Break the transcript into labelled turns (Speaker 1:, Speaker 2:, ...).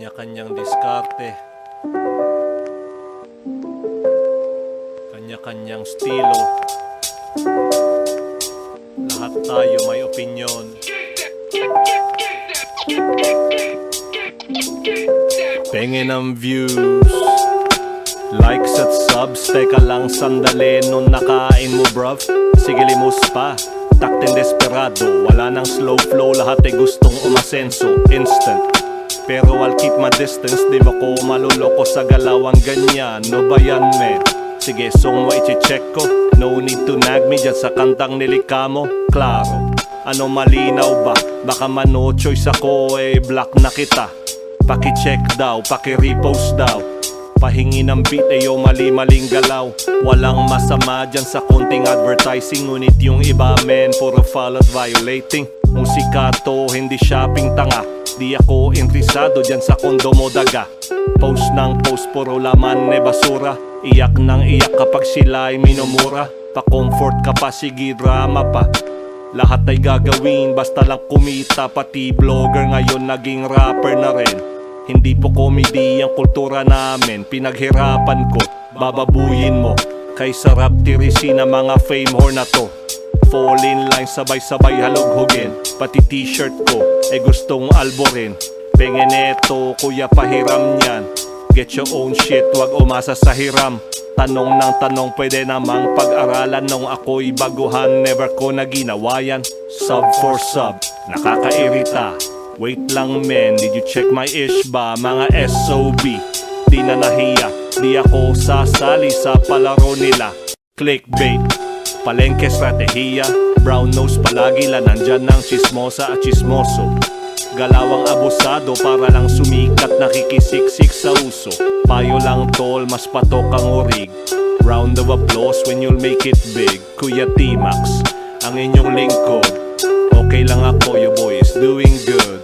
Speaker 1: Kanya-kanyang diskarte, kanya-kanyang estilo. Lahat tayo may opinyon. Pengin ang views, likes at subs. Teka lang sandali, nung nakain mo bruv, sige limos pa. Taktin desperado, wala nang slow flow. Lahat ay gustong umasenso, instant. Pero I'll keep my distance, di mo ko maluloko sa galawang ganyan. No ba yan men? Sige song mo ichi-check ko. No need to nag me dyan sa kantang nilikha mo. Klaro, ano malinaw ba? Baka mano choice ako block na kita. Paki-check daw, paki-repost daw. Pahingi ng beat mali-maling galaw. Walang masama dyan sa konting advertising. Ngunit yung iba men, puro follow at violating. Musika to, hindi shopping tanga. Di ako interesado dyan sa kondo mo daga. Post ng post, puro laman basura. Iyak ng iyak kapag sila ay minumura. Pa-comfort ka pa, sige drama pa. Lahat ay gagawin, basta lang kumita. Pati vlogger ngayon naging rapper na rin. Hindi po comedy ang kultura namin. Pinaghirapan ko, bababuyin mo. Kay sarap tirisin ang mga fame whore na to. Fall in line, sabay-sabay halughugin. Pati t-shirt ko, gustong alborin. Pengen eto, kuya pahiram niyan. Get your own shit, wag umasa sa hiram. Tanong ng tanong, pwede namang pag-aralan. Nung ako'y baguhan, never ko na ginawa yan. Sub for sub, nakakairita. Wait lang men, did you check my ish ba? Mga SOB, di na nahiya. Di ako sasali sa palaro nila. Clickbait, palengke strategiya. Brown nose palagi lang nandyan ng chismosa at chismoso. Galawang abusado para lang sumikat, nakikisiksik sa uso. Payo lang tol, mas patok ang urig. Round of applause when you'll make it big. Kuya T-Max, ang inyong lingkod. Okay lang ako, your boy is doing good.